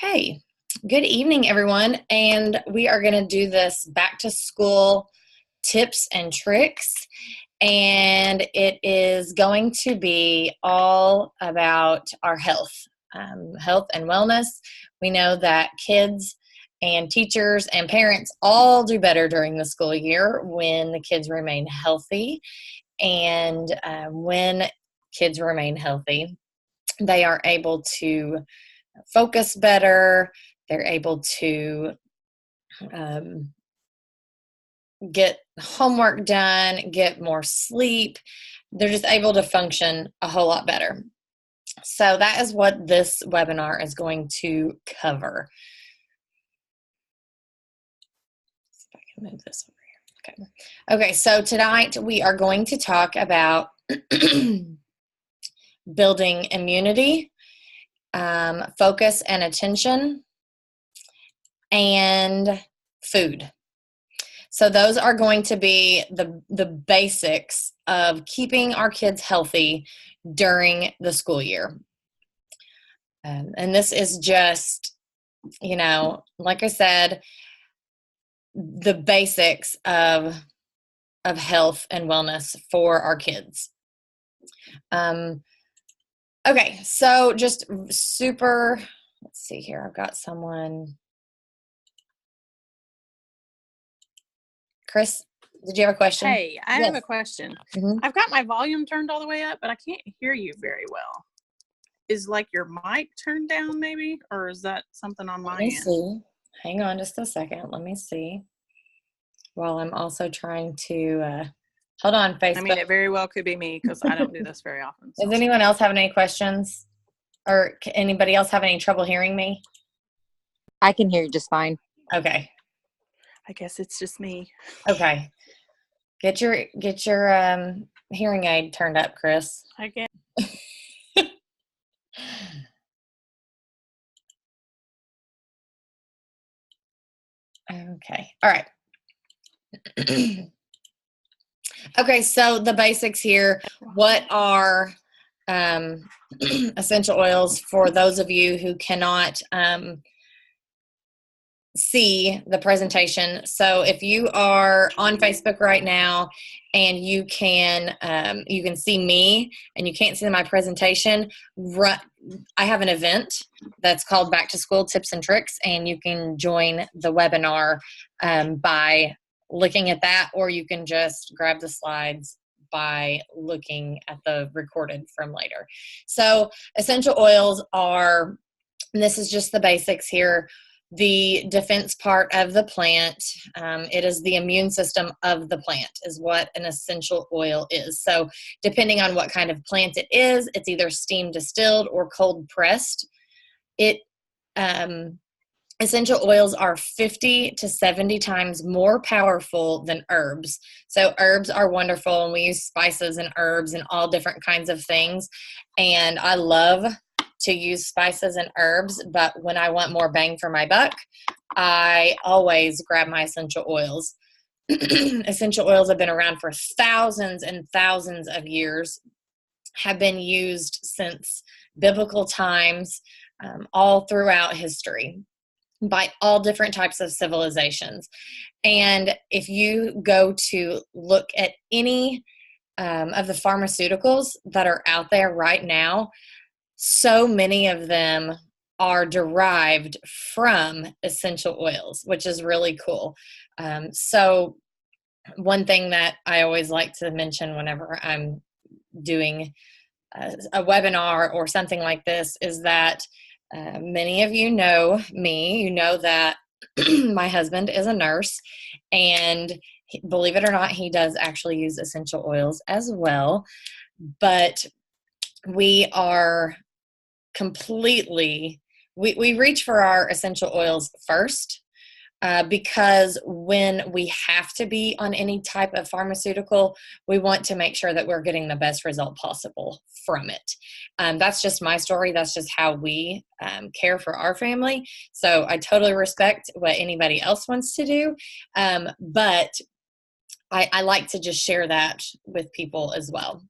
Hey, good evening, everyone. And we are going to do this back to school tips and tricks. And it is going to be all about our health, health and wellness. We know that kids and teachers and parents all do better during the school year when the kids remain healthy. And when kids remain healthy, they are able to focus better. They're able to um, get homework done, get more sleep. They're just able to function a whole lot better. So that is what this webinar is going to cover. See if I can move this over here. Okay, so tonight we are going to talk about building immunity, focus and attention, and food. So those are going to be the basics of keeping our kids healthy during the school year. And this is just, like I said, the basics of health and wellness for our kids. Okay, so just super, let's see here. I've got someone. Chris, did you have a question? Hey, I have a question. Mm-hmm. I've got my volume turned all the way up, but I can't hear you very well. Is like your mic turned down maybe? Or is that something on my end? Let me see. Hang on just a second. Let me see. While I'm also trying to, hold on, Facebook. I mean, it very well could be me because I don't do this very often. So. Does anyone else have any questions? Or anybody else have any trouble hearing me? I can hear you just fine. Okay. I guess it's just me. Okay. Get your hearing aid turned up, Chris. I guess. Okay. All right. Okay, so the basics here. What are essential oils for those of you who cannot see the presentation? So if you are on Facebook right now and you can see me and you can't see my presentation, I have an event that's called Back to School Tips and Tricks, and you can join the webinar by looking at that, or you can just grab the slides by looking at the recorded from later. So essential oils are, and this is just the basics here, the defense part of the plant. It is the immune system of the plant is what an essential oil is. So depending on what kind of plant it is, it's either steam distilled or cold pressed. Essential oils are 50 to 70 times more powerful than herbs. So herbs are wonderful, and we use spices and herbs and all different kinds of things. And I love to use spices and herbs, but when I want more bang for my buck, I always grab my essential oils. Essential oils have been around for thousands and thousands of years, have been used since biblical times, all throughout history, by all different types of civilizations. And if you go to look at any of the pharmaceuticals that are out there right now, so many of them are derived from essential oils, which is really cool. So one thing that I always like to mention whenever I'm doing a webinar or something like this is that many of you know me. You know that my husband is a nurse, and believe it or not, he does actually use essential oils as well. But we are completely, we reach for our essential oils first. Because when we have to be on any type of pharmaceutical, we want to make sure that we're getting the best result possible from it. That's just my story. That's just how we care for our family. So I totally respect what anybody else wants to do. But I like to just share that with people as well.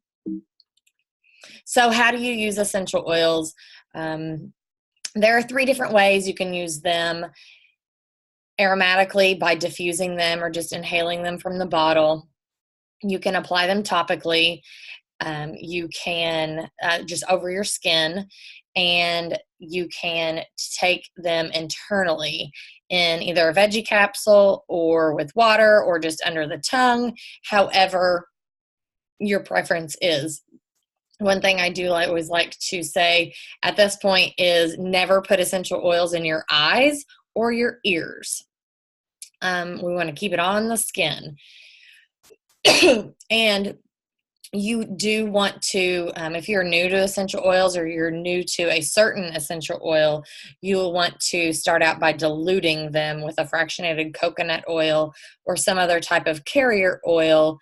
So how do you use essential oils? There are 3 different ways you can use them: aromatically by diffusing them or just inhaling them from the bottle. You can apply them topically. You can just over your skin, and you can take them internally in either a veggie capsule or with water or just under the tongue, however your preference is. One thing I do always like to say at this point is never put essential oils in your eyes or your ears. We want to keep it on the skin. And you do want to, if you're new to essential oils or you're new to a certain essential oil, you will want to start out by diluting them with a fractionated coconut oil or some other type of carrier oil,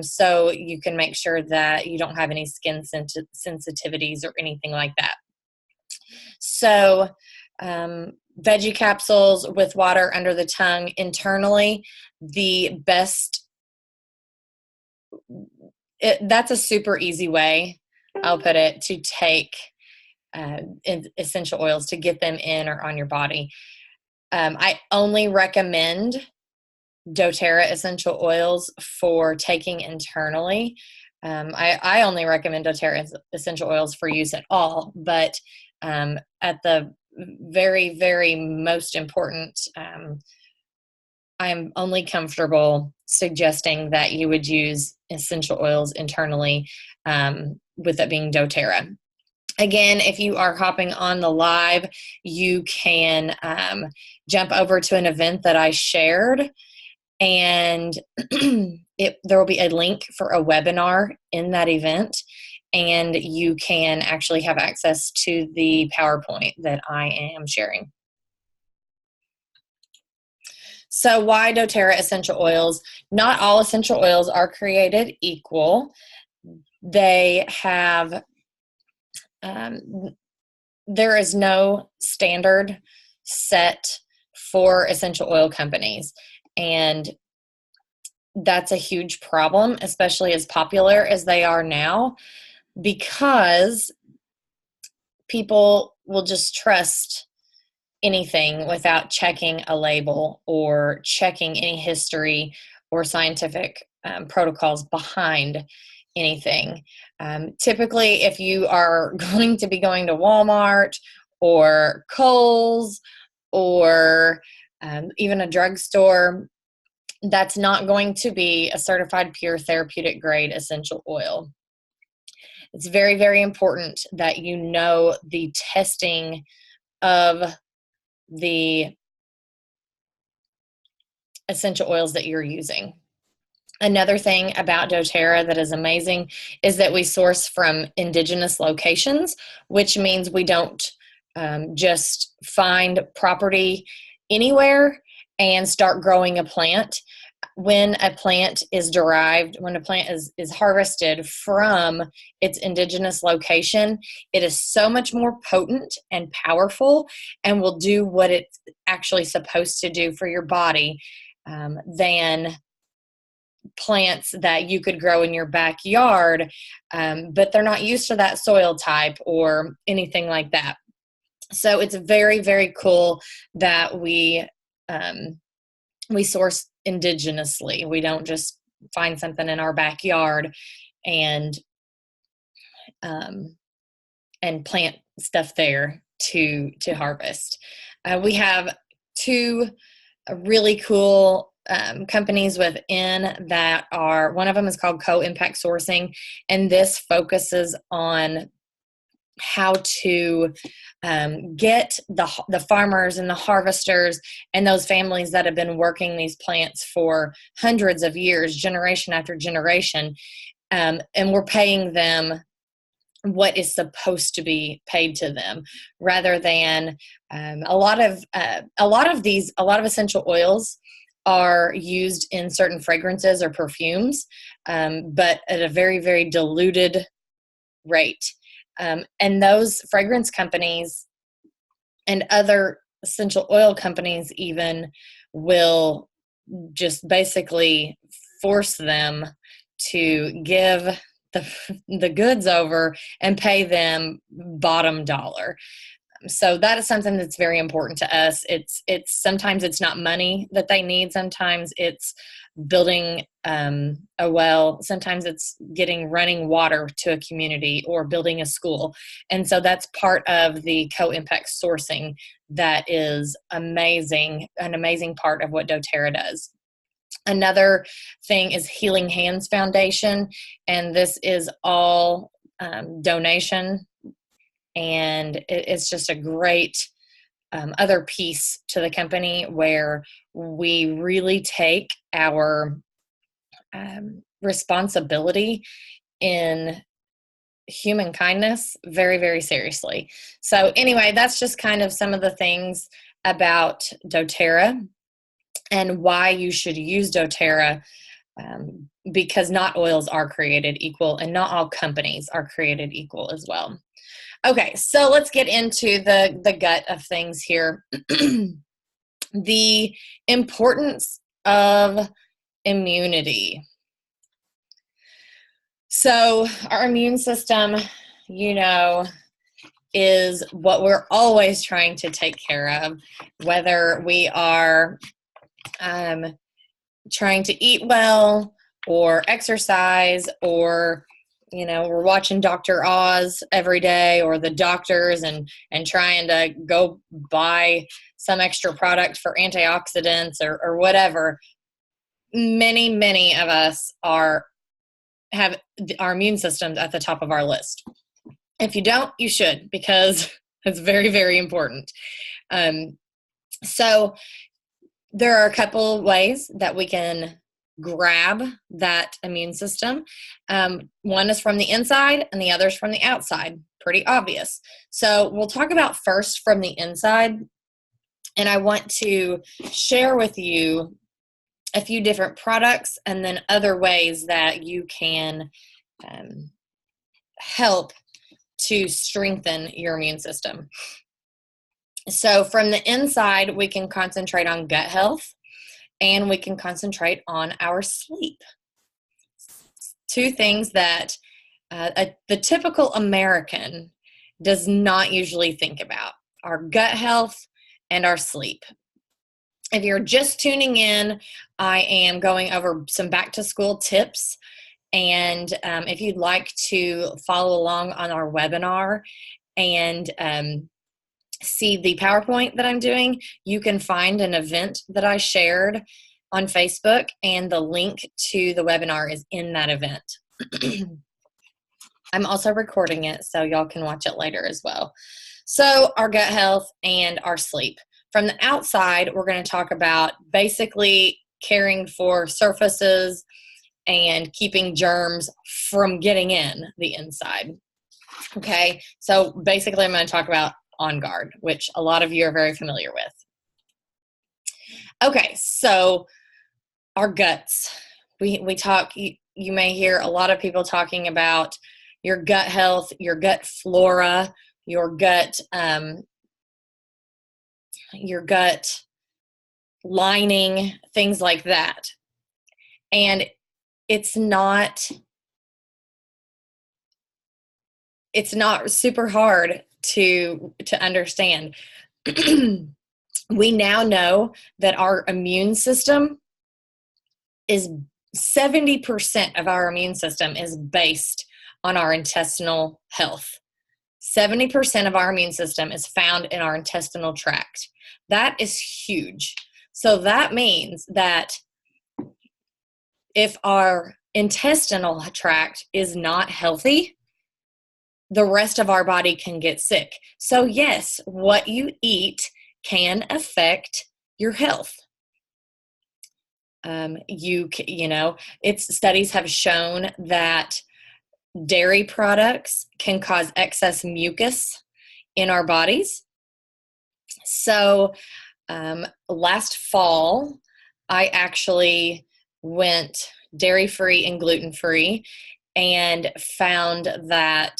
so you can make sure that you don't have any skin sensitivities or anything like that. So veggie capsules with water under the tongue internally, the best. That's a super easy way, I'll put it, to take essential oils, to get them in or on your body. I only recommend doTERRA essential oils for taking internally. I only recommend doTERRA essential oils for use at all, but at the very, very most important, I'm only comfortable suggesting that you would use essential oils internally, with it being doTERRA. Again, if you are hopping on the live, you can jump over to an event that I shared, and there will be a link for a webinar in that event, and you can actually have access to the PowerPoint that I am sharing. So why doTERRA essential oils? Not all essential oils are created equal. They have, there is no standard set for essential oil companies. And that's a huge problem, especially as popular as they are now, because people will just trust anything without checking a label or checking any history or scientific protocols behind anything. Typically, if you are going to be going to Walmart or Kohl's or even a drugstore, that's not going to be a certified pure therapeutic grade essential oil. It's very, very important that you know the testing of the essential oils that you're using. Another thing about doTERRA that is amazing is that we source from indigenous locations, which means we don't just find property anywhere and start growing a plant. When a plant is derived, when a plant is harvested from its indigenous location, it is so much more potent and powerful and will do what it's actually supposed to do for your body than plants that you could grow in your backyard, but they're not used to that soil type or anything like that. So it's very, very cool that we source indigenously. We don't just find something in our backyard and plant stuff there to harvest. We have 2 really cool companies within that are, one of them is called Co-Impact Sourcing, and this focuses on how to get the farmers and the harvesters and those families that have been working these plants for hundreds of years, generation after generation, and we're paying them what is supposed to be paid to them, rather than a lot of essential oils are used in certain fragrances or perfumes, but at a very, very diluted rate. And those fragrance companies and other essential oil companies even will just basically force them to give the goods over and pay them bottom dollar. So that is something that's very important to us. It's sometimes it's not money that they need. Sometimes it's building a well. Sometimes it's getting running water to a community or building a school. And so that's part of the co-impact sourcing that is amazing, an amazing part of what doTERRA does. Another thing is Healing Hands Foundation, and this is all donation, and it's just a great other piece to the company where we really take our responsibility in human kindness very, very seriously. So anyway, that's just kind of some of the things about doTERRA and why you should use doTERRA, because not oils are created equal and not all companies are created equal as well. Okay, so let's get into the gut of things here. The importance of immunity. So our immune system, is what we're always trying to take care of, whether we are trying to eat well or exercise, or we're watching Dr. Oz every day, or the doctors, and trying to go buy some extra product for antioxidants or whatever. Many of us have our immune systems at the top of our list. If you don't, you should, because it's very, very important. So there are a couple ways that we can grab that immune system. One is from the inside and the other is from the outside. Pretty obvious. So we'll talk about first from the inside. And I want to share with you a few different products and then other ways that you can help to strengthen your immune system. So from the inside, we can concentrate on gut health, and we can concentrate on our sleep. Two things that the typical American does not usually think about: our gut health and our sleep. If you're just tuning in, I am going over some back to school tips. And if you'd like to follow along on our webinar and see the PowerPoint that I'm doing, you can find an event that I shared on Facebook, and the link to the webinar is in that event. I'm also recording it, so y'all can watch it later as well. So our gut health and our sleep. From the outside, we're going to talk about basically caring for surfaces and keeping germs from getting in the inside. Okay, so basically I'm going to talk about On Guard, which a lot of you are very familiar with. Okay, so our guts. We talk, you may hear a lot of people talking about your gut health, your gut flora, your gut lining, things like that. And it's not super hard to understand. We now know that our immune system is 70% of our immune system is based on our intestinal health. 70% of our immune system is found in our intestinal tract. That is huge. So that means that if our intestinal tract is not healthy, the rest of our body can get sick. So yes, what you eat can affect your health. Studies have shown that dairy products can cause excess mucus in our bodies. So last fall, I actually went dairy-free and gluten-free and found that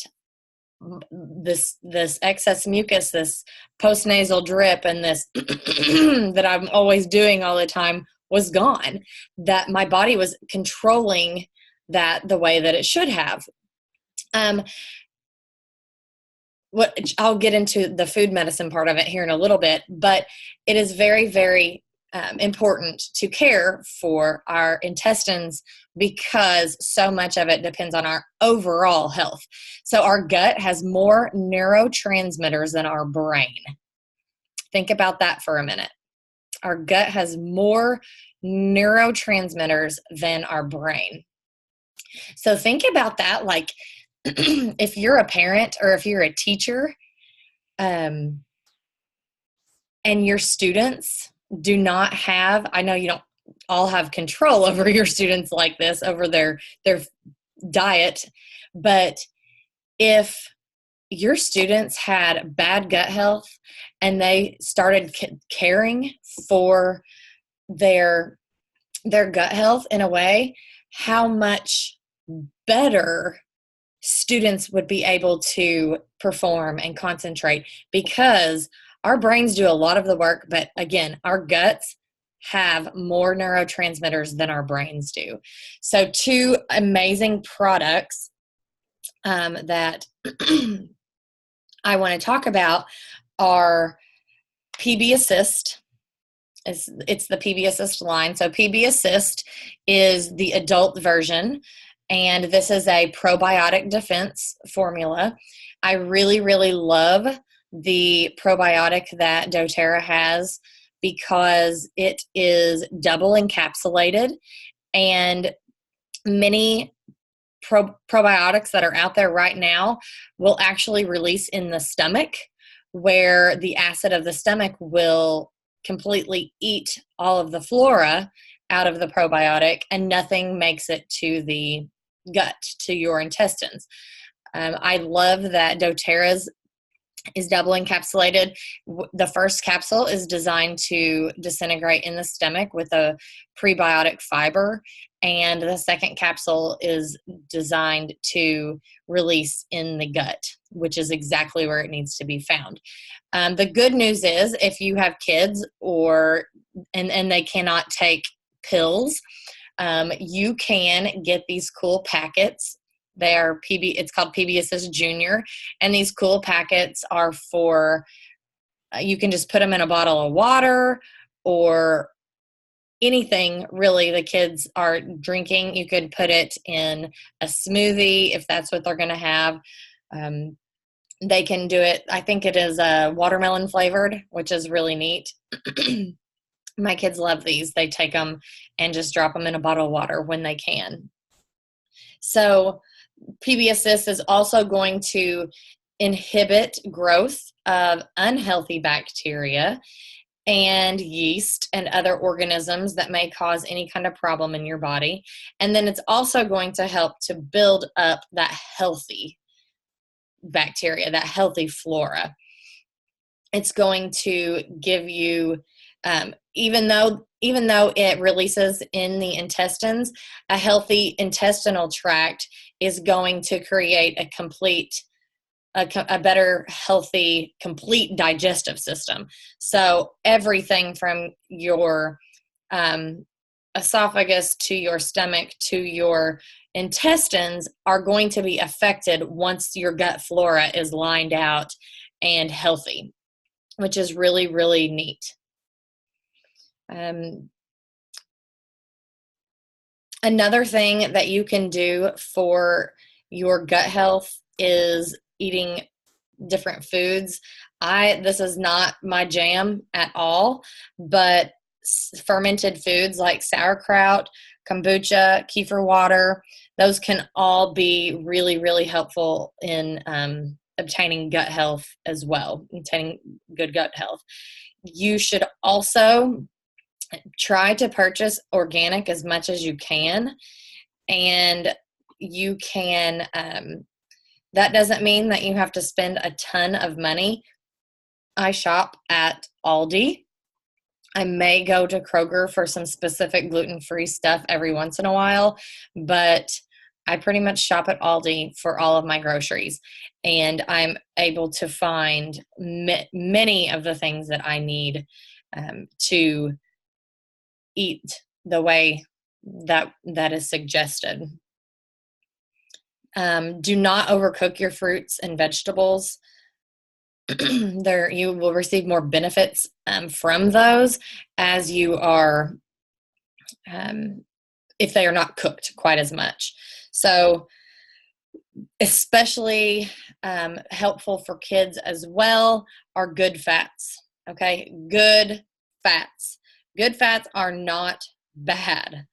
this excess mucus, this postnasal drip, and this that I'm always doing all the time was gone, that my body was controlling that the way that it should have. what I'll get into the food medicine part of it here in a little bit, but it is very, very important to care for our intestines because so much of it depends on our overall health. So our gut has more neurotransmitters than our brain. Think about that for a minute. Our gut has more neurotransmitters than our brain. So think about that, like if you're a parent or if you're a teacher, and your students do not have, I know you don't all have control over your students like this, over their diet, but if your students had bad gut health and they started caring for their gut health in a way, how much better students would be able to perform and concentrate, because our brains do a lot of the work, but again, our guts have more neurotransmitters than our brains do. So two amazing products that I want to talk about are PB Assist. It's the PB Assist line. So PB Assist is the adult version, and this is a probiotic defense formula. I really, really love the probiotic that doTERRA has because it is double encapsulated, and many probiotics that are out there right now will actually release in the stomach, where the acid of the stomach will completely eat all of the flora out of the probiotic, and nothing makes it to the gut, to your intestines. I love that doTERRA's is double encapsulated. The first capsule is designed to disintegrate in the stomach with a prebiotic fiber, and the second capsule is designed to release in the gut, which is exactly where it needs to be found. The good news is if you have kids and they cannot take pills, you can get these cool packets. They are it's called PB Assist Junior, and these cool packets are for, you can just put them in a bottle of water or anything really the kids are drinking. You could put it in a smoothie if that's what they're going to have. They can do it, I think it is watermelon flavored, which is really neat. My kids love these. They take them and just drop them in a bottle of water when they can. So PB Assist is also going to inhibit growth of unhealthy bacteria and yeast and other organisms that may cause any kind of problem in your body. And then it's also going to help to build up that healthy bacteria, that healthy flora. It's going to give you, even though it releases in the intestines, a healthy intestinal tract is going to create a better, healthy, complete digestive system. So everything from your esophagus to your stomach to your intestines are going to be affected once your gut flora is lined out and healthy, which is really, really neat. Another thing that you can do for your gut health is eating different foods. This is not my jam at all, but fermented foods like sauerkraut, kombucha, kefir water, those can all be really, really helpful in obtaining gut health as well, obtaining good gut health. You should also try to purchase organic as much as you can, and you can, that doesn't mean that you have to spend a ton of money. I shop at Aldi. I may go to Kroger for some specific gluten-free stuff every once in a while, but I pretty much shop at Aldi for all of my groceries, and I'm able to find many of the things that I need to eat the way that is suggested. Do not overcook your fruits and vegetables. there you will receive more benefits from those as you are if they are not cooked quite as much. So especially helpful for kids as well are good fats. Okay, good fats. Good fats are not bad.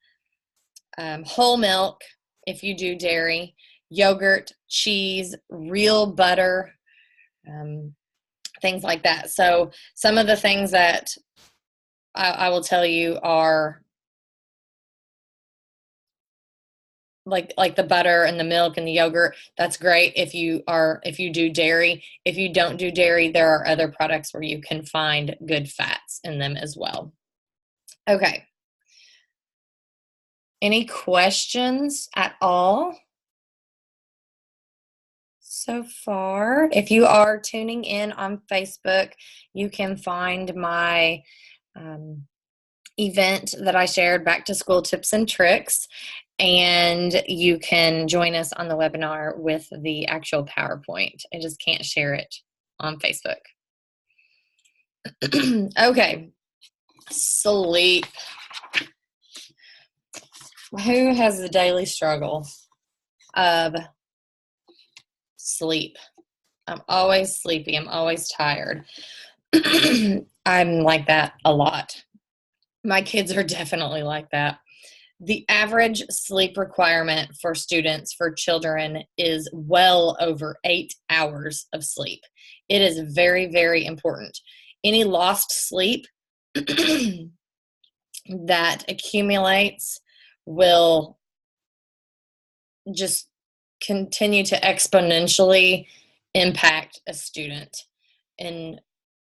Whole milk, if you do dairy, yogurt, cheese, real butter, things like that. So some of the things that I will tell you are like the butter and the milk and the yogurt. That's great if you do dairy. If you don't do dairy, there are other products where you can find good fats in them as well. Okay. Any questions at all so far? If you are tuning in on Facebook, you can find my event that I shared, Back to School Tips and Tricks, and you can join us on the webinar with the actual PowerPoint. I just can't share it on Facebook. Okay, sleep. Who has the daily struggle of sleep? I'm always sleepy. I'm always tired. I'm like that a lot. My kids are definitely like that. The average sleep requirement for students, for children, is well over 8 hours of sleep. It is very, very important. Any lost sleep that accumulates will just continue to exponentially impact a student in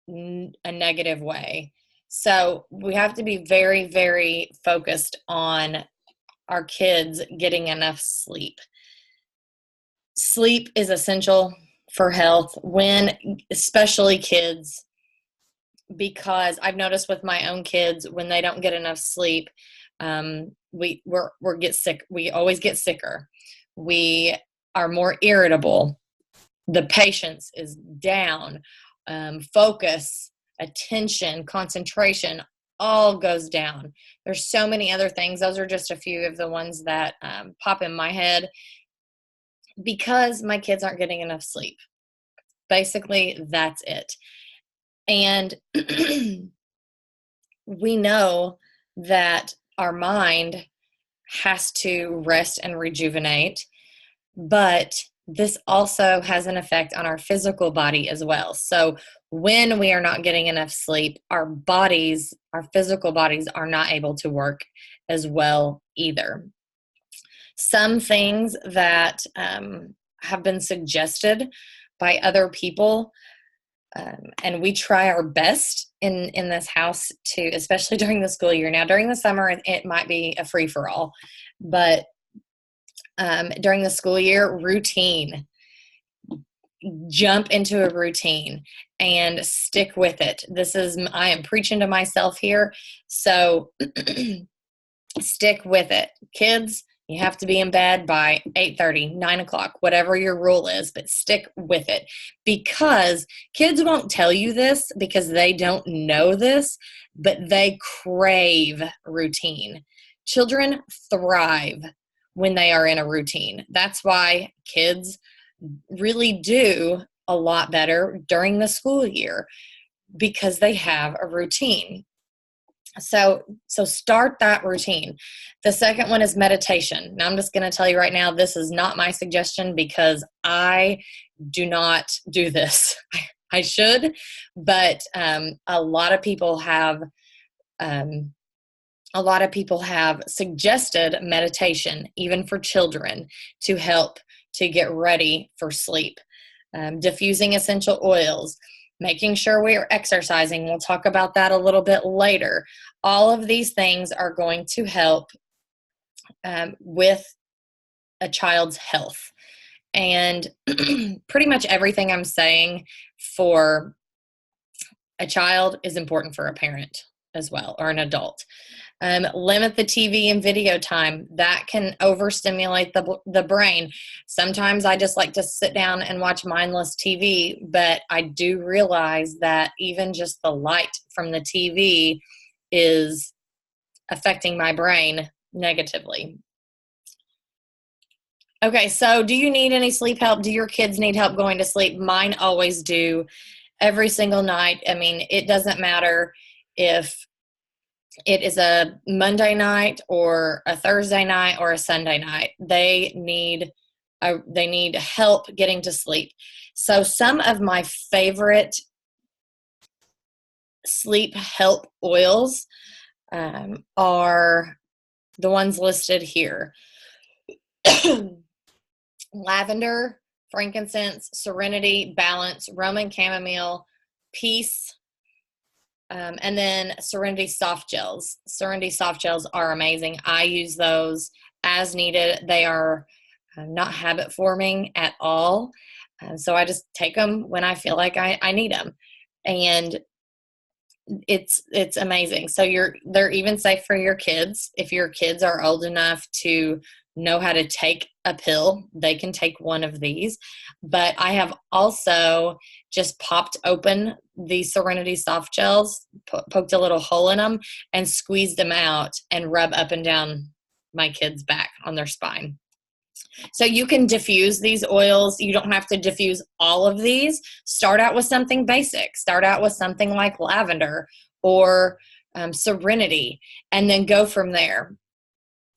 a negative way. So we have to be very, very focused on our kids getting enough sleep. Sleep is essential for health, especially kids, because I've noticed with my own kids, when they don't get enough sleep, we get sick. We always get sicker. We are more irritable. The patience is down. Focus, attention, concentration, all goes down. There's so many other things. Those are just a few of the ones that pop in my head because my kids aren't getting enough sleep. Basically, that's it. And we know that our mind has to rest and rejuvenate, but this also has an effect on our physical body as well. So when we are not getting enough sleep, our physical bodies are not able to work as well either. Some things that have been suggested by other people, and we try our best in this house to, especially during the school year. Now, during the summer, it might be a free-for-all, but during the school year, routine. Jump into a routine and stick with it. I am preaching to myself here, so stick with it. Kids, you have to be in bed by 8:30, 9 o'clock, whatever your rule is, but stick with it. Because kids won't tell you this because they don't know this, but they crave routine. Children thrive when they are in a routine. That's why kids really do a lot better during the school year, because they have a routine. So start that routine. The second one is meditation. Now, I'm just going to tell you right now, this is not my suggestion because I do not do this. I should, but a lot of people have suggested meditation, even for children, to help to get ready for sleep. Diffusing essential oils, making sure we are exercising. We'll talk about that a little bit later. All of these things are going to help with a child's health. And pretty much everything I'm saying for a child is important for a parent as well, or an adult. Limit the TV and video time. That can overstimulate the brain. Sometimes I just like to sit down and watch mindless TV, but I do realize that even just the light from the TV is affecting my brain negatively. Okay, so do you need any sleep help? Do your kids need help going to sleep? Mine always do, every single night. I mean, it doesn't matter if it is a Monday night or a Thursday night or a Sunday night. They need help getting to sleep. So some of my favorite sleep help oils are the ones listed here. Lavender, frankincense, serenity, balance, Roman chamomile, peace, and then Serenity soft gels. Serenity soft gels are amazing. I use those as needed. They are not habit forming at all. So I just take them when I feel like I need them. And it's amazing. So they're even safe for your kids. If your kids are old enough to know how to take a pill, they can take one of these. But I have also just popped open the Serenity soft gels, poked a little hole in them, and squeezed them out and rub up and down my kids' back on their spine. So you can diffuse these oils. You don't have to diffuse all of these. Start out with something basic. Start out with something like lavender or Serenity, and then go from there.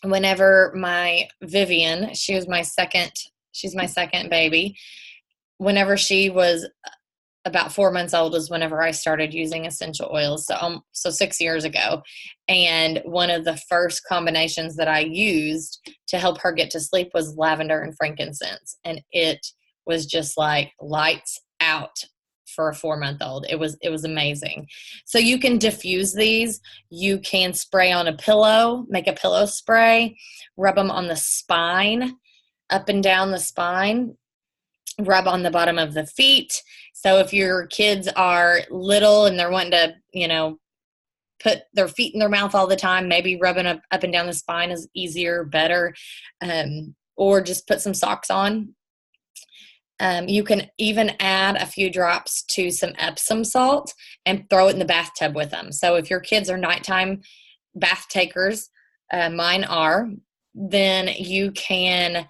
Whenever my Vivian, she's my second baby, whenever she was about 4 months old is whenever I started using essential oils. So 6 years ago. And one of the first combinations that I used to help her get to sleep was lavender and frankincense. And it was just like lights out for a 4-month-old. It was amazing. So you can diffuse these. You can spray on a pillow, make a pillow spray, rub them on the spine, up and down the spine, rub on the bottom of the feet. So if your kids are little and they're wanting to, put their feet in their mouth all the time, maybe rubbing up and down the spine is easier, better, or just put some socks on. You can even add a few drops to some Epsom salt and throw it in the bathtub with them. So if your kids are nighttime bath takers, mine are, then you can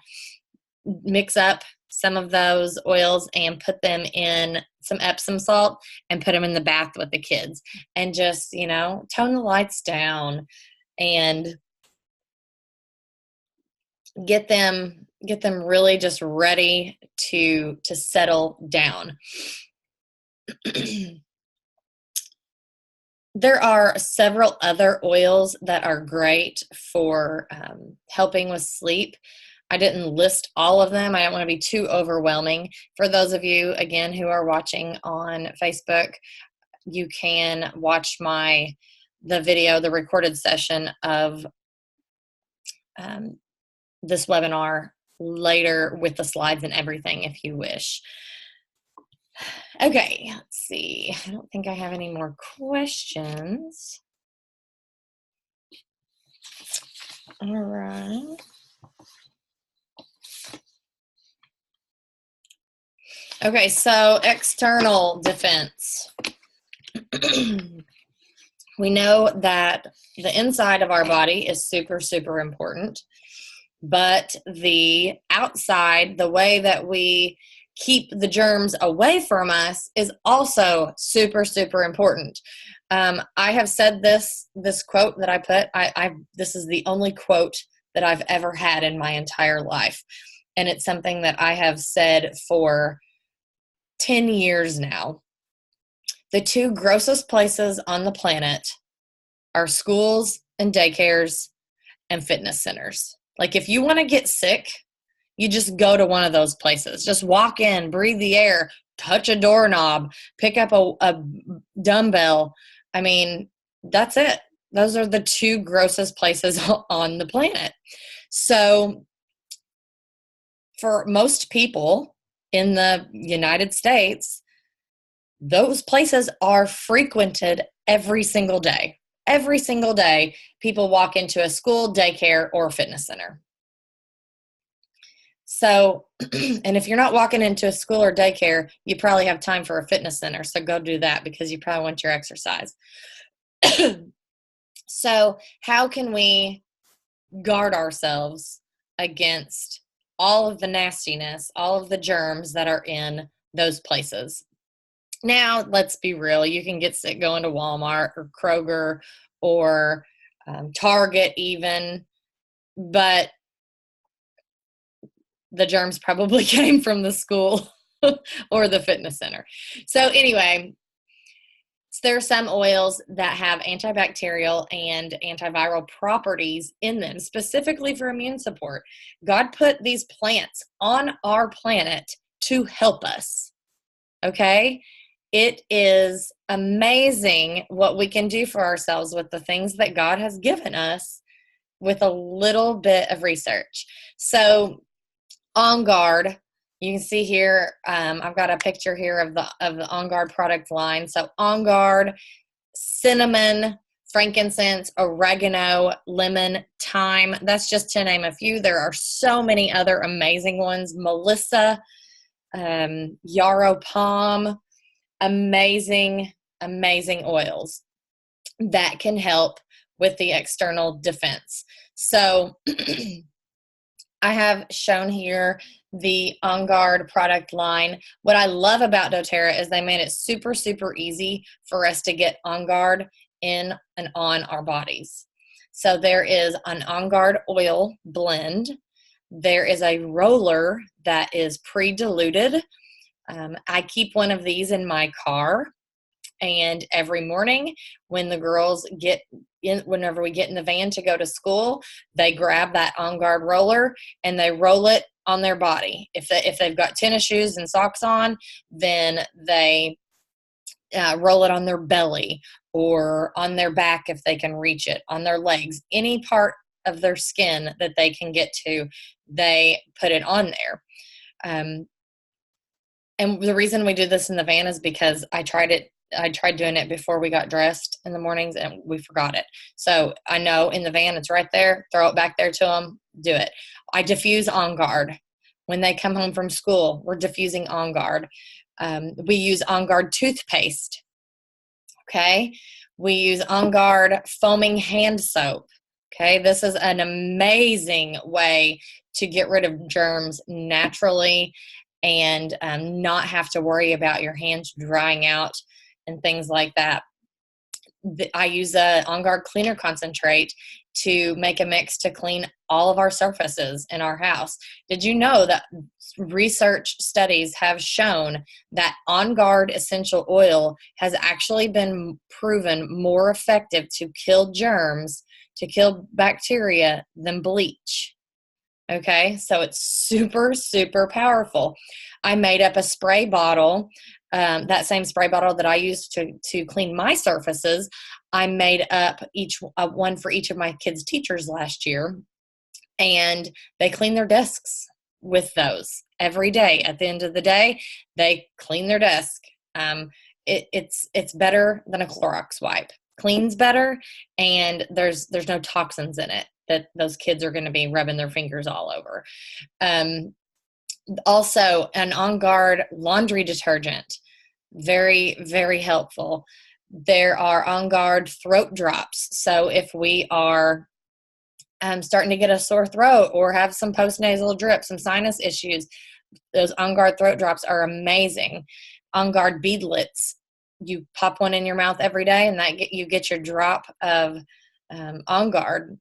mix up some of those oils and put them in some Epsom salt and put them in the bath with the kids, and just, tone the lights down and get them really just ready to settle down. There are several other oils that are great for helping with sleep. I didn't list all of them. I don't want to be too overwhelming. For those of you, again, who are watching on Facebook, you can watch the video, the recorded session of this webinar later with the slides and everything if you wish. Okay, let's see. I don't think I have any more questions. All right. Okay, so external defense. We know that the inside of our body is super, super important, but the outside, the way that we keep the germs away from us, is also super, super important. I have said this quote that I put, this is the only quote that I've ever had in my entire life. And it's something that I have said for 10 years now. The two grossest places on the planet are schools and daycares and fitness centers. Like, if you want to get sick, you just go to one of those places. Just walk in, breathe the air, touch a doorknob, pick up a dumbbell. I mean, that's it. Those are the two grossest places on the planet. So for most people in the United States, those places are frequented every single day. every single day, people walk into a school, daycare, or fitness center. So, and if you're not walking into a school or daycare, you probably have time for a fitness center. So go do that because you probably want your exercise. So how can we guard ourselves against all of the nastiness, all of the germs that are in those places? Now, let's be real. You can get sick going to Walmart or Kroger or Target even, but the germs probably came from the school or the fitness center. So anyway, there are some oils that have antibacterial and antiviral properties in them, specifically for immune support. God put these plants on our planet to help us, okay? It is amazing what we can do for ourselves with the things that God has given us with a little bit of research. So On Guard, you can see here, I've got a picture here of the On Guard product line. So On Guard, cinnamon, frankincense, oregano, lemon, thyme. That's just to name a few. There are so many other amazing ones. Melissa, yarrow palm, amazing oils that can help with the external defense. So I have shown here the On Guard product line. What I love about doTERRA is they made it super, super easy for us to get On Guard in and on our bodies. So there is an On Guard oil blend. There is a roller that is pre-diluted. I keep one of these in my car, and every morning when the girls whenever we get in the van to go to school, they grab that On Guard roller and they roll it on their body. If they've got tennis shoes and socks on, then they roll it on their belly or on their back if they can reach it, on their legs, any part of their skin that they can get to, they put it on there. And the reason we do this in the van is because I tried doing it before we got dressed in the mornings and we forgot it. So I know in the van it's right there. Throw it back there to them. Do it. I diffuse On Guard. When they come home from school, we're diffusing On Guard. We use On Guard toothpaste. Okay. We use On Guard foaming hand soap. Okay. This is an amazing way to get rid of germs naturally and not have to worry about your hands drying out and things like that. I use a On Guard cleaner concentrate to make a mix to clean all of our surfaces in our house. Did you know that research studies have shown that On Guard essential oil has actually been proven more effective to kill germs, to kill bacteria than bleach? Okay, so it's super, super powerful. I made up a spray bottle, that same spray bottle that I used to clean my surfaces. I made up one for each of my kids' teachers last year, and they clean their desks with those every day. At the end of the day, they clean their desk. It's better than a Clorox wipe. Cleans better, and there's no toxins in it that those kids are going to be rubbing their fingers all over. Also, an On Guard laundry detergent, very, very helpful. There are On Guard throat drops. So if we are starting to get a sore throat or have some postnasal drip, some sinus issues, those On Guard throat drops are amazing. On Guard beadlets, you pop one in your mouth every day, and you get your drop of On Guard.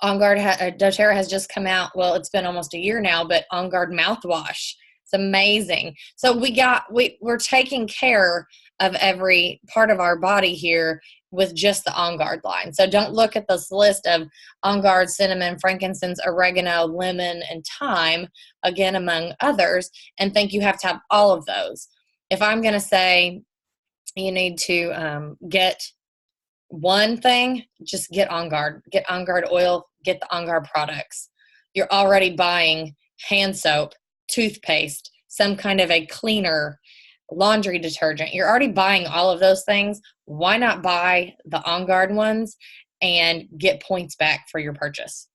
On Guard, doTERRA has just come out. Well, it's been almost a year now, but On Guard mouthwash. It's amazing. So we're taking care of every part of our body here with just the On Guard line. So don't look at this list of On Guard cinnamon, frankincense, oregano, lemon, and thyme, again, among others, and think you have to have all of those. If I'm going to say you need to get one thing, just get On Guard. Get On Guard oil, get the On Guard products. You're already buying hand soap, toothpaste, some kind of a cleaner, laundry detergent. You're already buying all of those things. why not buy the On Guard ones and get points back for your purchase?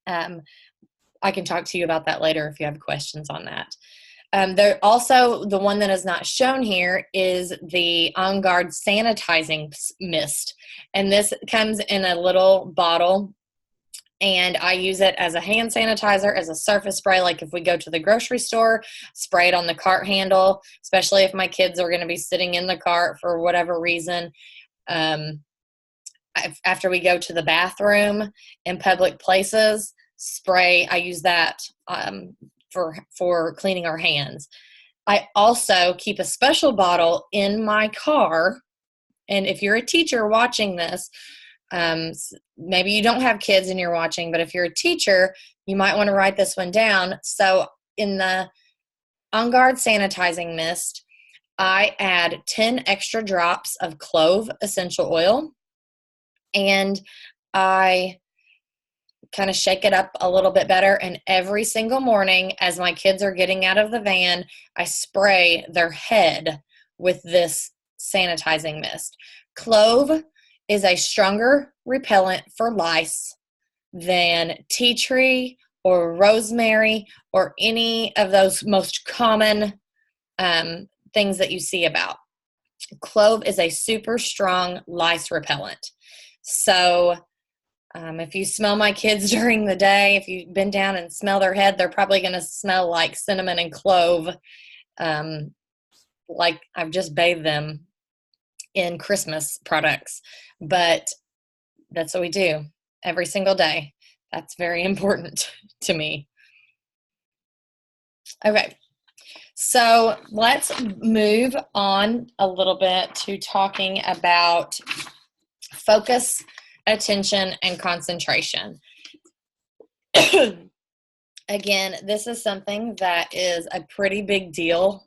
I can talk to you about that later if you have questions on that. There also, the one that is not shown here is the On Guard sanitizing mist. And this comes in a little bottle, and I use it as a hand sanitizer, as a surface spray. Like if we go to the grocery store, spray it on the cart handle, especially if my kids are going to be sitting in the cart for whatever reason. After we go to the bathroom in public places, spray, I use that for cleaning our hands. I also keep a special bottle in my car, and if you're a teacher watching this, maybe you don't have kids and you're watching, but if you're a teacher, you might want to write this one down. So in the On Guard sanitizing mist, I add 10 extra drops of clove essential oil, and I kind of shake it up a little bit better. And every single morning as my kids are getting out of the van, I spray their head with this sanitizing mist. Clove is a stronger repellent for lice than tea tree or rosemary or any of those most common things that you see about. Clove is a super strong lice repellent. So if you smell my kids during the day, if you bend down and smell their head, they're probably going to smell like cinnamon and clove, like I've just bathed them in Christmas products. But that's what we do every single day. That's very important to me. Okay, so let's move on a little bit to talking about focus, attention, and concentration. Again, this is something that is a pretty big deal.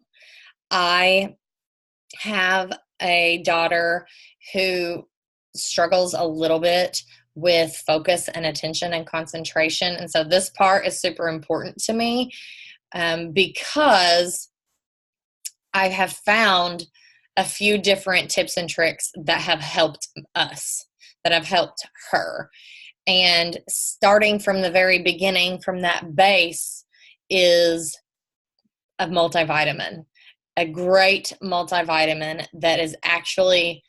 I have a daughter who struggles a little bit with focus and attention and concentration. And so this part is super important to me because I have found a few different tips and tricks that have helped us, that have helped her. And starting from the very beginning, from that base, is a multivitamin, a great multivitamin that actually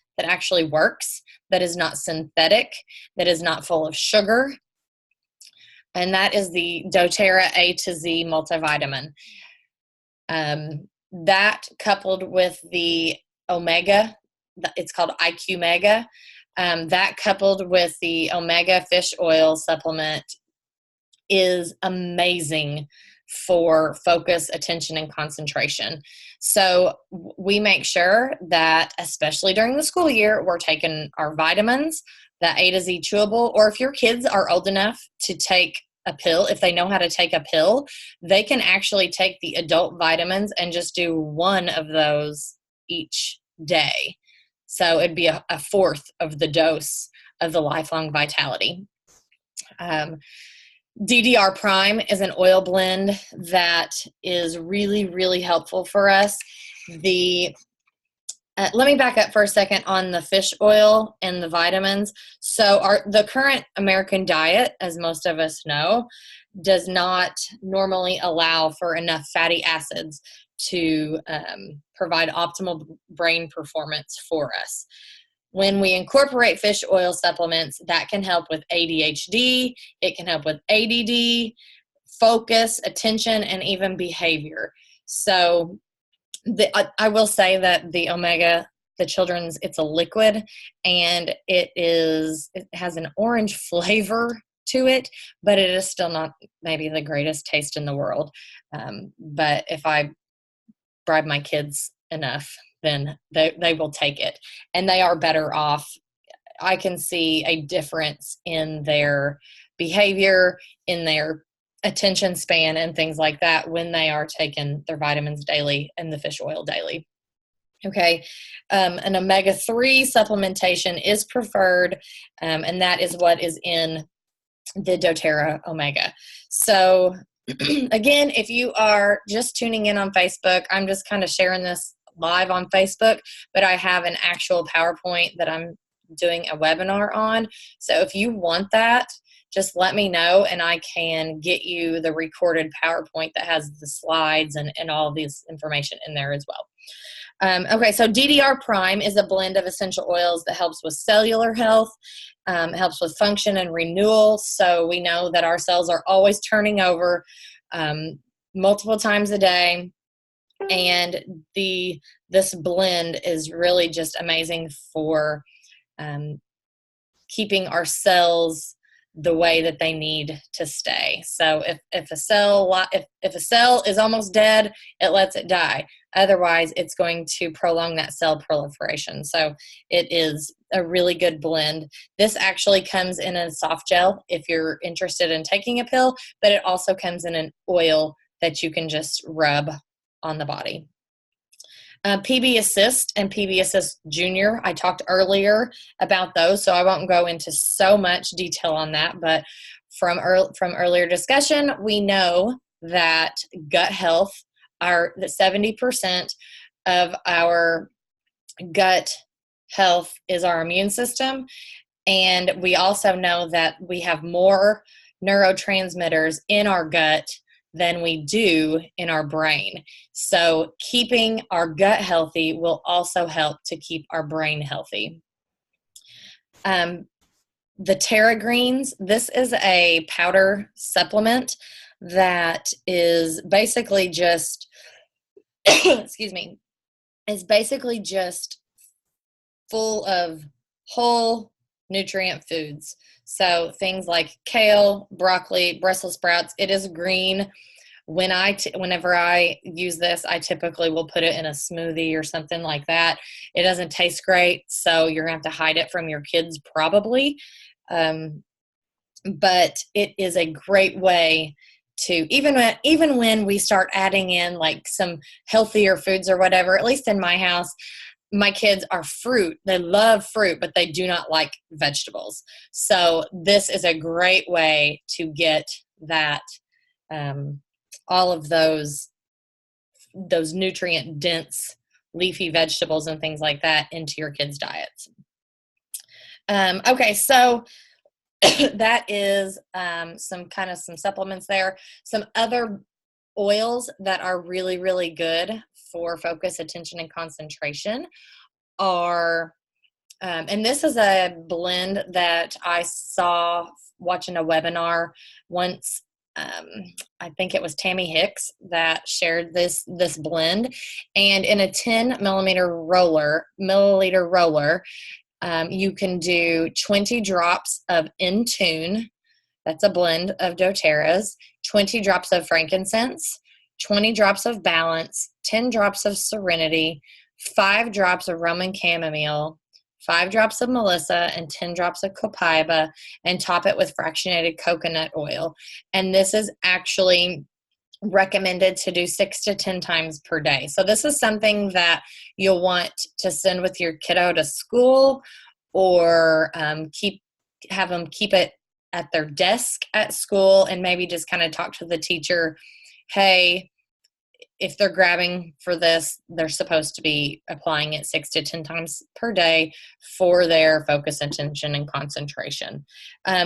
works, that is not synthetic, that is not full of sugar. And that is the doTERRA A to Z multivitamin. That coupled with the Omega, it's called IQ Mega, that coupled with the Omega fish oil supplement is amazing for focus, attention, and concentration. So we make sure that, especially during the school year, we're taking our vitamins, the A to Z chewable, or if your kids are old enough to take a pill, if they know how to take a pill, they can actually take the adult vitamins and just do one of those each day. So it'd be a fourth of the dose of the Lifelong Vitality. DDR Prime is an oil blend that is really, really helpful for us. Let me back up for a second on the fish oil and the vitamins. So the current American diet, as most of us know, does not normally allow for enough fatty acids to provide optimal brain performance for us. When we incorporate fish oil supplements, that can help with ADHD, it can help with ADD, focus, attention, and even behavior. So I will say that the Omega, the children's, it's a liquid, and it has an orange flavor to it, but it is still not maybe the greatest taste in the world. But if I bribe my kids enough, then they will take it, and they are better off. I can see a difference in their behavior, in their attention span, and things like that when they are taking their vitamins daily and the fish oil daily. Okay, an omega-3 supplementation is preferred, and that is what is in the doTERRA Omega. So again, if you are just tuning in on Facebook, I'm just kind of sharing this live on Facebook, but I have an actual PowerPoint that I'm doing a webinar on. So if you want that, just let me know and I can get you the recorded PowerPoint that has the slides and all this information in there as well. Okay, so DDR Prime is a blend of essential oils that helps with cellular health, helps with function and renewal. So we know that our cells are always turning over multiple times a day. And this blend is really just amazing for keeping our cells the way that they need to stay. So if a cell is almost dead, it lets it die. Otherwise, it's going to prolong that cell proliferation. So it is a really good blend. This actually comes in a soft gel if you're interested in taking a pill, but it also comes in an oil that you can just rub on the body. PB Assist and PB Assist Junior, I talked earlier about those, so I won't go into so much detail on that, but from earlier discussion, we know that gut health, that 70% of our gut health is our immune system, and we also know that we have more neurotransmitters in our gut than we do in our brain. So keeping our gut healthy will also help to keep our brain healthy. The Terra Greens, this is a powder supplement that is basically just, excuse me, is basically just full of whole nutrient foods. So things like kale, broccoli, Brussels sprouts. It is green. Whenever I use this, I typically will put it in a smoothie or something like that. It doesn't taste great, so you're going to have to hide it from your kids probably. But it is a great way to, even when we start adding in like some healthier foods or whatever, at least in my house, my kids are fruit. They love fruit, but they do not like vegetables. So this is a great way to get that, all of those nutrient dense leafy vegetables and things like that into your kids' diets. Okay, so that is some supplements there. Some other oils that are really, really good for focus, attention, and concentration are, and this is a blend that I saw watching a webinar once. I think it was Tammy Hicks that shared this blend, and in a 10 milliliter roller, you can do 20 drops of Intune. That's a blend of doTERRA's, 20 drops of frankincense, 20 drops of balance, 10 drops of serenity, 5 drops of Roman chamomile, 5 drops of melissa, and 10 drops of copaiba, and top it with fractionated coconut oil. And this is actually recommended to do 6 to 10 times per day. So this is something that you'll want to send with your kiddo to school, or have them keep it at their desk at school, and maybe just kind of talk to the teacher, hey, if they're grabbing for this, they're supposed to be applying it 6 to 10 times per day for their focus, attention, and concentration.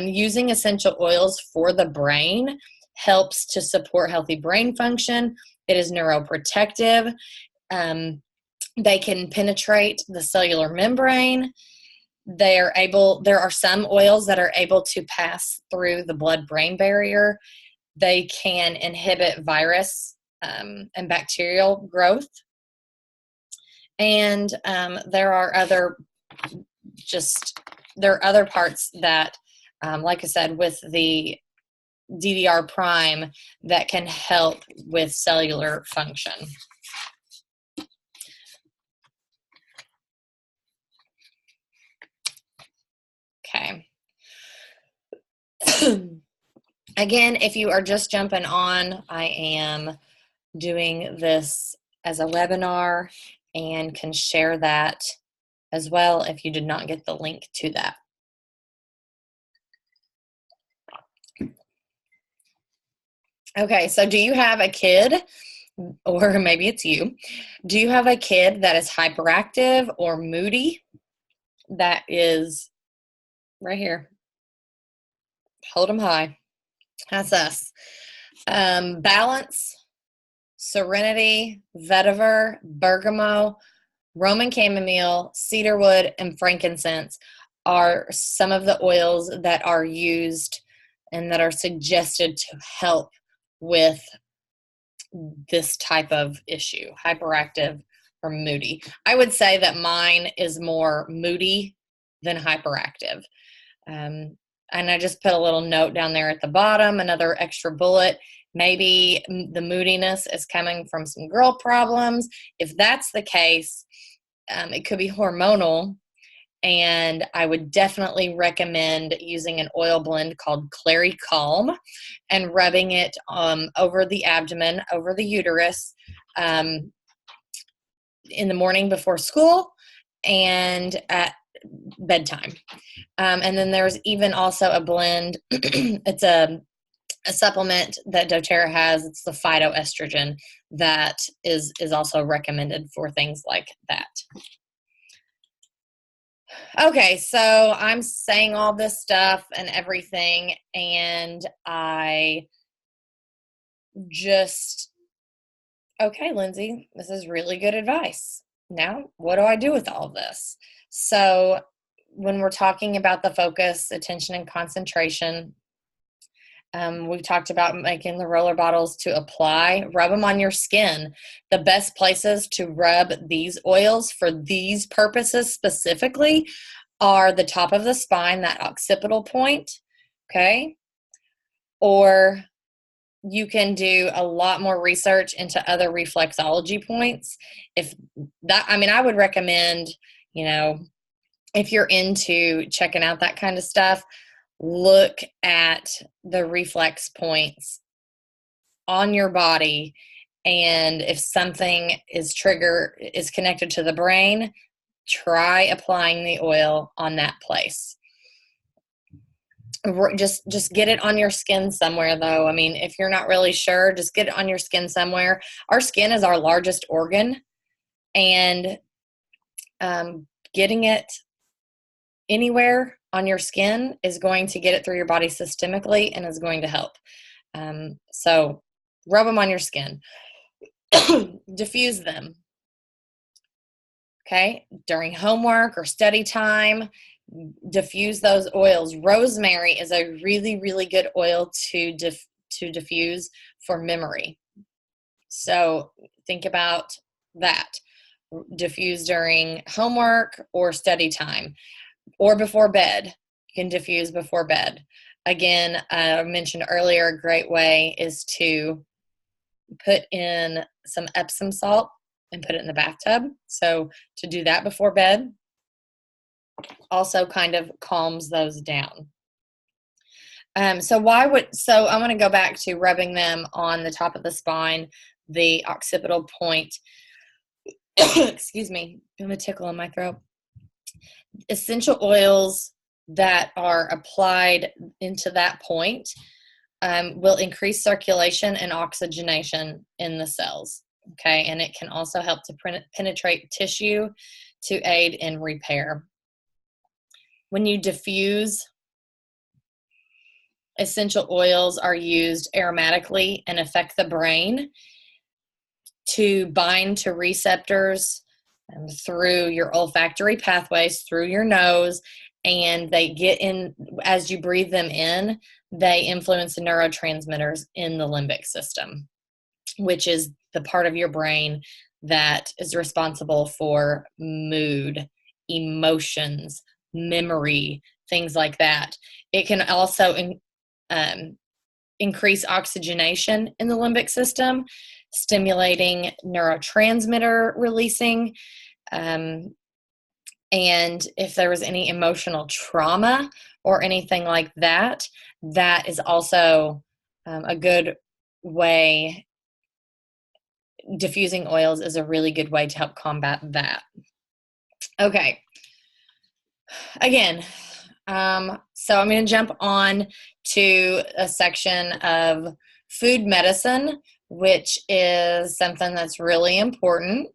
Using essential oils for the brain helps to support healthy brain function. It is neuroprotective. They can penetrate the cellular membrane. There are some oils that are able to pass through the blood-brain barrier. They can inhibit virus and bacterial growth. And there are other parts that, like I said, with the DDR Prime, that can help with cellular function. Okay. Again, if you are just jumping on, I am doing this as a webinar and can share that as well if you did not get the link to that. Okay, so do you have a kid or maybe it's you. Do you have a kid that is hyperactive or moody? That is right here. Hold them high. That's us. Balance, Serenity, Vetiver, Bergamot, Roman chamomile, cedarwood, and frankincense are some of the oils that are used and that are suggested to help with this type of issue, hyperactive or moody. I would say that mine is more moody than hyperactive. And I just put a little note down there at the bottom, another extra bullet. Maybe the moodiness is coming from some girl problems. If that's the case, it could be hormonal. And I would definitely recommend using an oil blend called Clary Calm and rubbing it over the abdomen, over the uterus in the morning before school and at bedtime. And then there's even also a blend. It's a supplement that doTERRA has. It's the phytoestrogen that is also recommended for things like that. Okay, so I'm saying all this stuff and everything, and I just, okay, Lindsay, this is really good advice. Now, what do I do with all of this? So when we're talking about the focus, attention, and concentration, we've talked about making the roller bottles to apply. Rub them on your skin. The best places to rub these oils for these purposes specifically are the top of the spine, that occipital point, okay? Or you can do a lot more research into other reflexology points. I would recommend, if you're into checking out that kind of stuff, look at the reflex points on your body, and if something is connected to the brain, try applying the oil on that place. Just get it on your skin somewhere, though. I mean, if you're not really sure, just get it on your skin somewhere. Our skin is our largest organ, and getting it anywhere on your skin is going to get it through your body systemically and is going to help. So rub them on your skin. Diffuse them. Okay, during homework or study time, diffuse those oils. Rosemary is a really, really good oil to diffuse for memory. So think about that. Diffuse during homework or study time or before bed. You can diffuse before bed. Again, I mentioned earlier, a great way is to put in some Epsom salt and put it in the bathtub. So to do that before bed also kind of calms those down. So I'm going to go back to rubbing them on the top of the spine, the occipital point. Excuse me, I have a tickle in my throat. Essential oils that are applied into that point will increase circulation and oxygenation in the cells. Okay, and it can also help to penetrate tissue to aid in repair. When you diffuse, essential oils are used aromatically and affect the brain to bind to receptors through your olfactory pathways, through your nose, and they get in, as you breathe them in, they influence the neurotransmitters in the limbic system, which is the part of your brain that is responsible for mood, emotions, memory, things like that. It can also increase oxygenation in the limbic system, stimulating neurotransmitter releasing. And if there was any emotional trauma or anything like that, that is also a good way. Diffusing oils is a really good way to help combat that. Okay. Again, so I'm going to jump on to a section of food medicine which is something that's really important.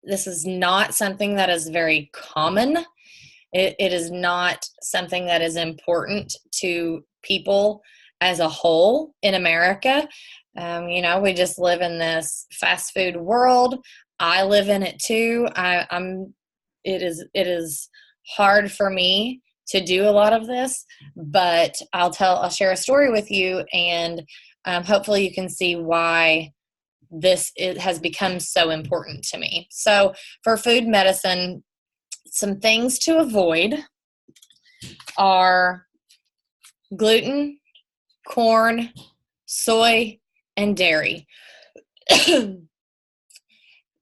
This is not something that is very common. It is not something that is important to people as a whole in America. We just live in this fast food world. I live in it too. It is hard for me to do a lot of this, but I'll share a story with you, and hopefully you can see why it has become so important to me. So for food medicine, some things to avoid are gluten, corn, soy, and dairy.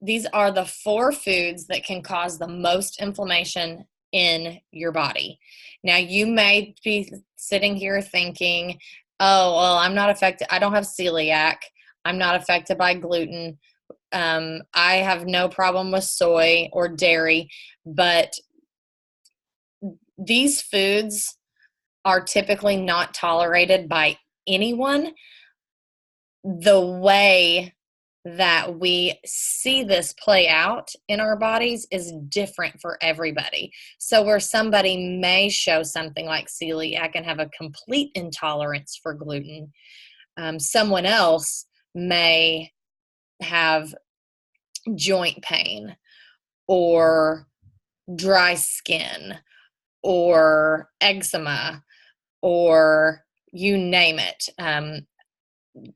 These are the 4 foods that can cause the most inflammation in your body. Now, you may be sitting here thinking, oh, well, I'm not affected. I don't have celiac. I'm not affected by gluten. I have no problem with soy or dairy, but these foods are typically not tolerated by anyone. The way that we see this play out in our bodies is different for everybody. So where somebody may show something like celiac and have a complete intolerance for gluten, someone else may have joint pain or dry skin or eczema or you name it,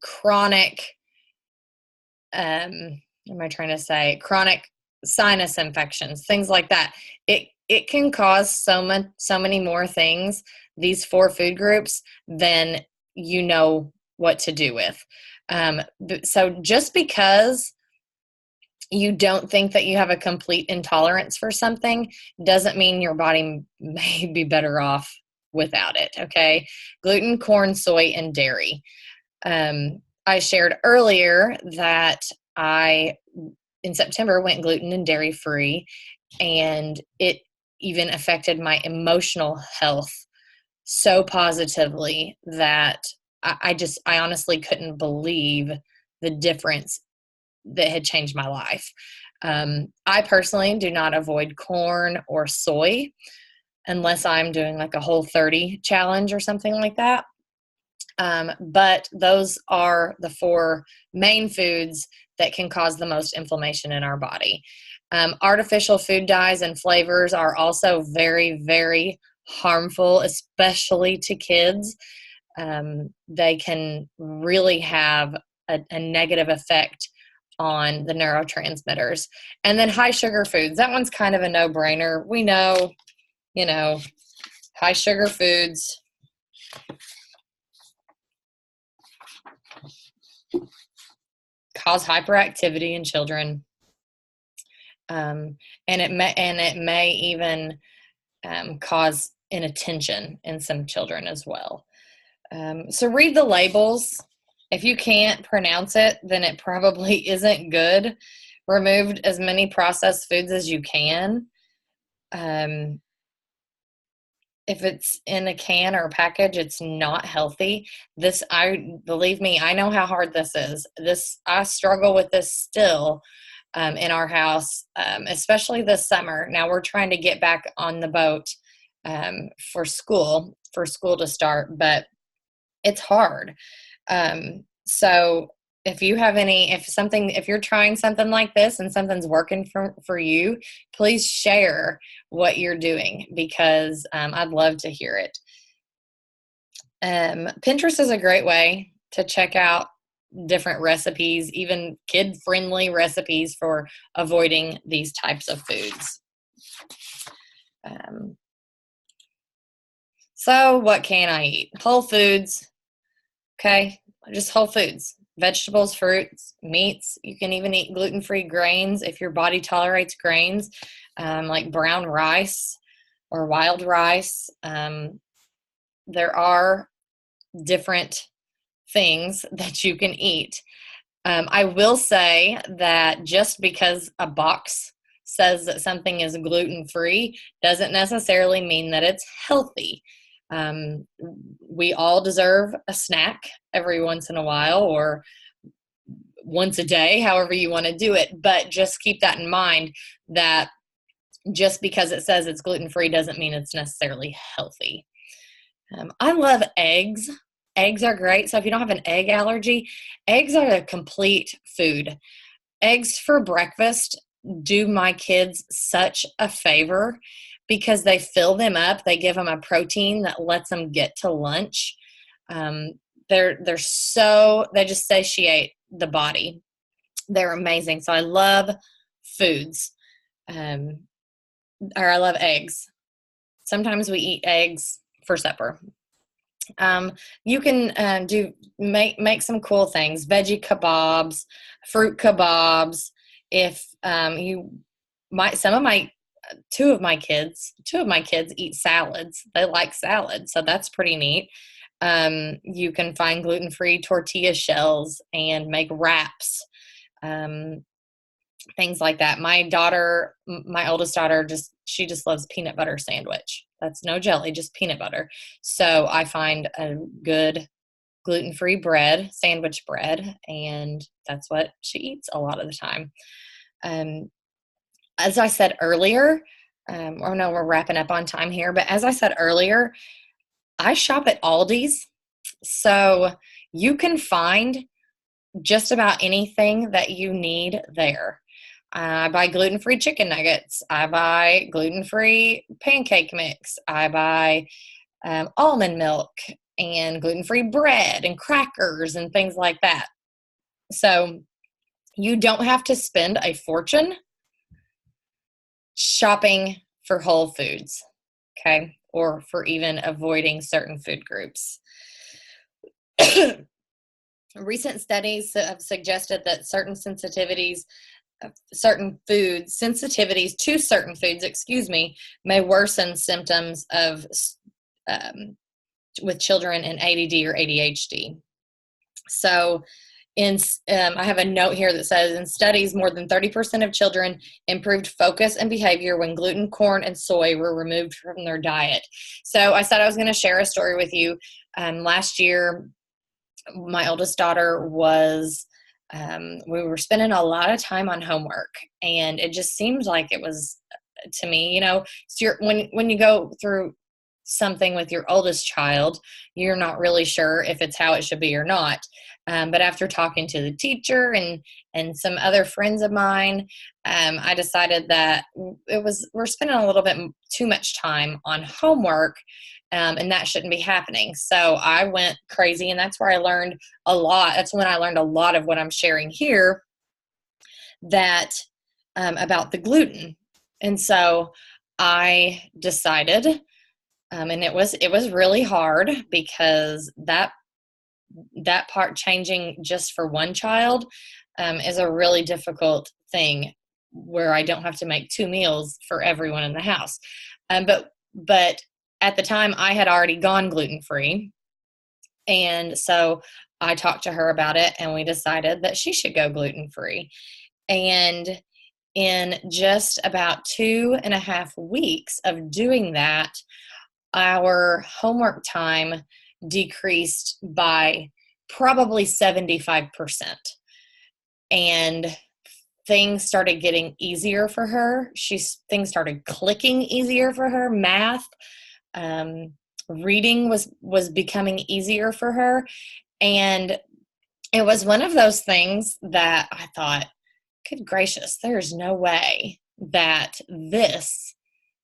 chronic chronic sinus infections, things like that. It can cause so many more things, these 4 food groups, than you know what to do with. So just because you don't think that you have a complete intolerance for something doesn't mean your body may be better off without it, okay? Gluten, corn, soy, and dairy. I shared earlier that I, in September, went gluten and dairy free, and it even affected my emotional health so positively that I honestly couldn't believe the difference that had changed my life. I personally do not avoid corn or soy unless I'm doing like a Whole30 challenge or something like that. But those are the 4 main foods that can cause the most inflammation in our body. Artificial food dyes and flavors are also very, very harmful, especially to kids. They can really have a negative effect on the neurotransmitters. And then high sugar foods. That one's kind of a no-brainer. We know, high sugar foods cause hyperactivity in children, and it may even cause inattention in some children as well. So read the labels. If you can't pronounce it, then it probably isn't good. Remove as many processed foods as you can. If it's in a can or a package, it's not healthy. Believe me, I know how hard this is. I struggle with this still in our house, especially this summer. Now we're trying to get back on the boat for school to start, but it's hard. So if you're trying something like this and something's working for you, please share what you're doing, because I'd love to hear it. Pinterest is a great way to check out different recipes, even kid-friendly recipes for avoiding these types of foods. So what can I eat? Whole foods, okay? Just whole foods. Vegetables, fruits, meats. You can even eat gluten-free grains if your body tolerates grains, like brown rice or wild rice. There are different things that you can eat. I will say that just because a box says that something is gluten-free doesn't necessarily mean that it's healthy. We all deserve a snack every once in a while, or once a day, however you want to do it. But just keep that in mind, that just because it says it's gluten-free doesn't mean it's necessarily healthy. I love eggs. Eggs are great. So if you don't have an egg allergy, eggs are a complete food. Eggs for breakfast do my kids such a favor because they fill them up. They give them a protein that lets them get to lunch. They just satiate the body. They're amazing. So I love foods, or I love eggs. Sometimes we eat eggs for supper. You can make some cool things, veggie kebabs, fruit kebabs. If two of my kids eat salads. They like salads, so that's pretty neat. You can find gluten-free tortilla shells and make wraps, things like that. My oldest daughter, she just loves peanut butter sandwich. That's no jelly, just peanut butter. So I find a good gluten-free bread, sandwich bread, and that's what she eats a lot of the time. As I said earlier, no, we're wrapping up on time here, but as I said earlier, I shop at Aldi's, so you can find just about anything that you need there. I buy gluten-free chicken nuggets. I buy gluten-free pancake mix. I buy almond milk and gluten-free bread and crackers and things like that. So you don't have to spend a fortune shopping for whole foods, okay, or for even avoiding certain food groups. Recent studies have suggested that certain sensitivities to certain foods, may worsen symptoms of with children in ADD or ADHD. So I have a note here that says, in studies, more than 30% of children improved focus and behavior when gluten, corn, and soy were removed from their diet. So I said I was going to share a story with you. Last year, my oldest daughter we were spending a lot of time on homework, and it just seemed like it was, to me, so when you go through something with your oldest child, you're not really sure if it's how it should be or not. But after talking to the teacher and some other friends of mine, I decided that we're spending a little bit too much time on homework, and that shouldn't be happening. So I went crazy, and that's where I learned a lot. That's when I learned a lot of what I'm sharing here, that about the gluten. And so I decided, and it was really hard, because that part, changing just for one child, is a really difficult thing, where I don't have to make 2 meals for everyone in the house. But at the time, I had already gone gluten-free, and so I talked to her about it, and we decided that she should go gluten-free. And in just about 2.5 weeks of doing that, our homework time decreased by probably 75%. And things started getting easier for her. Things started clicking easier for her. Math, reading was becoming easier for her. And it was one of those things that I thought, good gracious, there's no way that this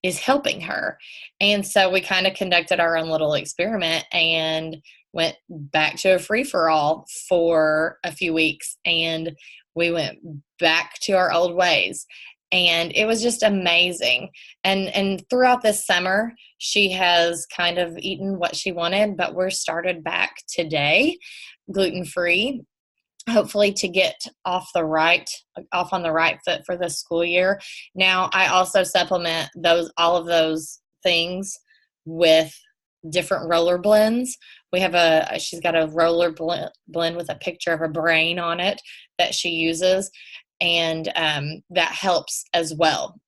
is helping her. And so we kind of conducted our own little experiment and went back to a free-for-all for a few weeks, and we went back to our old ways. And it was just amazing. And throughout this summer, she has kind of eaten what she wanted, but we're started back today, gluten-free, hopefully to get off on the right foot for the school year. Now, I also supplement all of those things with different roller blends. She's got a roller blend with a picture of a brain on it that she uses, and that helps as well.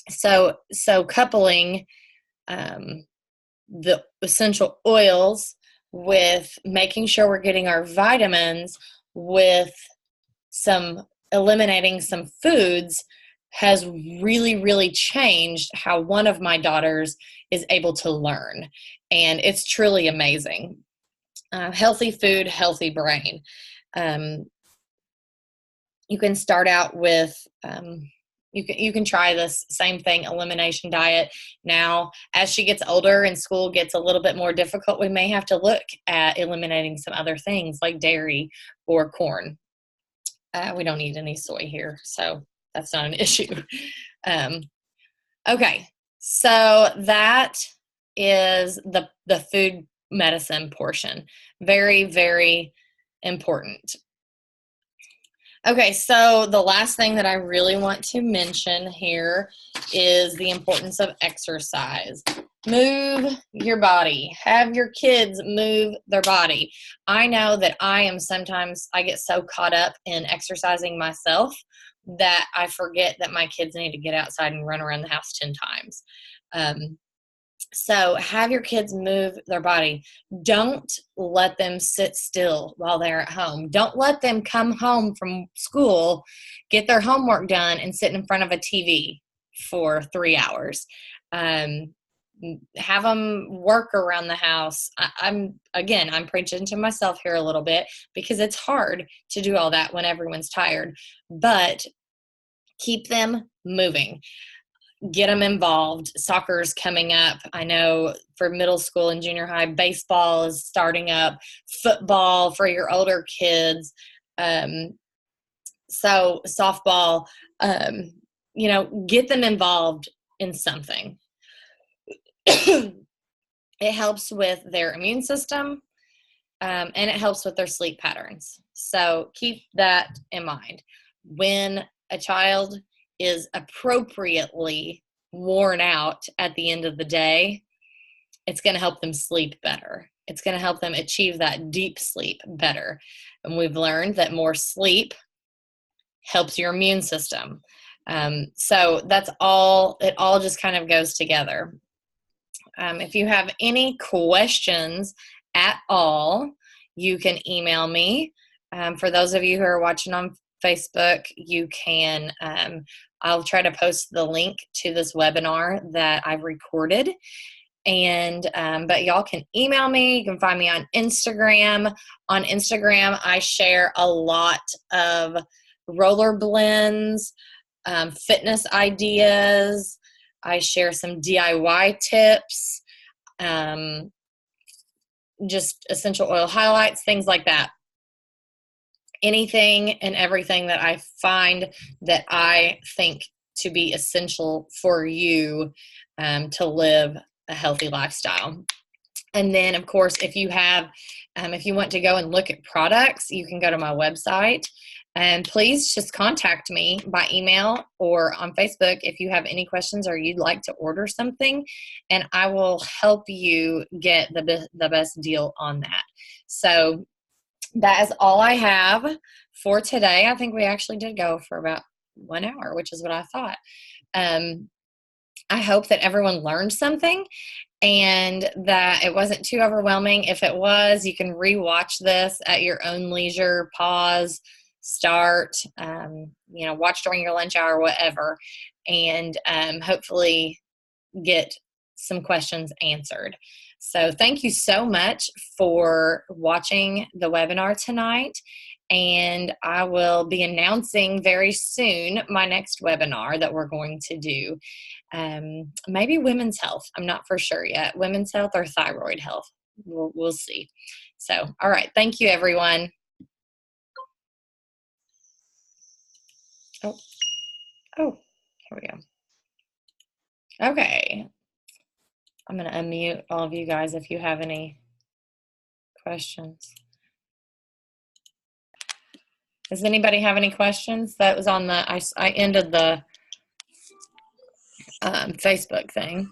So coupling the essential oils with making sure we're getting our vitamins with eliminating some foods has really, really changed how one of my daughters is able to learn. And it's truly amazing. Healthy food, healthy brain. You can start out with, you can try this same thing, elimination diet. Now, as she gets older and school gets a little bit more difficult, we may have to look at eliminating some other things like dairy or corn. We don't eat any soy here, so that's not an issue. Okay, so that is the food medicine portion. Very, very important. Okay, so the last thing that I really want to mention here is the importance of exercise. Move your body. Have your kids move their body. I know that I get so caught up in exercising myself that I forget that my kids need to get outside and run around the house 10 times. So have your kids move their body. Don't let them sit still while they're at home. Don't let them come home from school, get their homework done, and sit in front of a TV for 3 hours. Have them work around the house. I'm preaching to myself here a little bit because it's hard to do all that when everyone's tired, but keep them moving. Get them involved. Soccer's coming up. I know for middle school and junior high, baseball is starting up, football for your older kids. So softball, get them involved in something. It helps with their immune system, and it helps with their sleep patterns. So keep that in mind. When a child is appropriately worn out at the end of the day, it's going to help them sleep better. It's going to help them achieve that deep sleep better. And we've learned that more sleep helps your immune system. So that's all, it all just kind of goes together. If you have any questions at all, you can email me. For those of you who are watching on Facebook, you can, I'll try to post the link to this webinar that I've recorded. And, but y'all can email me. You can find me on Instagram. On Instagram, I share a lot of roller blends, fitness ideas. I share some DIY tips, just essential oil highlights, things like that. Anything and everything that I find that I think to be essential for you to live a healthy lifestyle. And then, of course, if you want to go and look at products, you can go to my website. And please just contact me by email or on Facebook if you have any questions or you'd like to order something, and I will help you get the best deal on that. So that is all I have for today. I think we actually did go for about 1 hour, which is what I thought. I hope that everyone learned something and that it wasn't too overwhelming. If it was, you can rewatch this at your own leisure, pause, start, watch during your lunch hour, whatever, and hopefully get some questions answered. So thank you so much for watching the webinar tonight, and I will be announcing very soon my next webinar that we're going to do. Maybe women's health. I'm not for sure yet. Women's health or thyroid health. We'll see. So, all right. Thank you, everyone. Oh, here we go. Okay. I'm going to unmute all of you guys if you have any questions. Does anybody have any questions? That was on the, I ended the Facebook thing.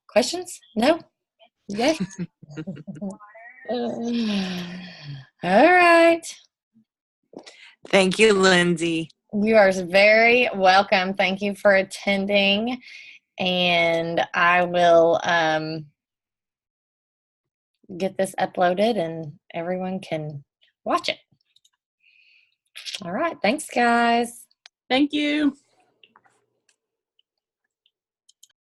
Questions? No? Yes. All right. Thank you, Lindsay. You are very welcome. Thank you for attending. And I will get this uploaded and everyone can watch it. All right. Thanks, guys. Thank you.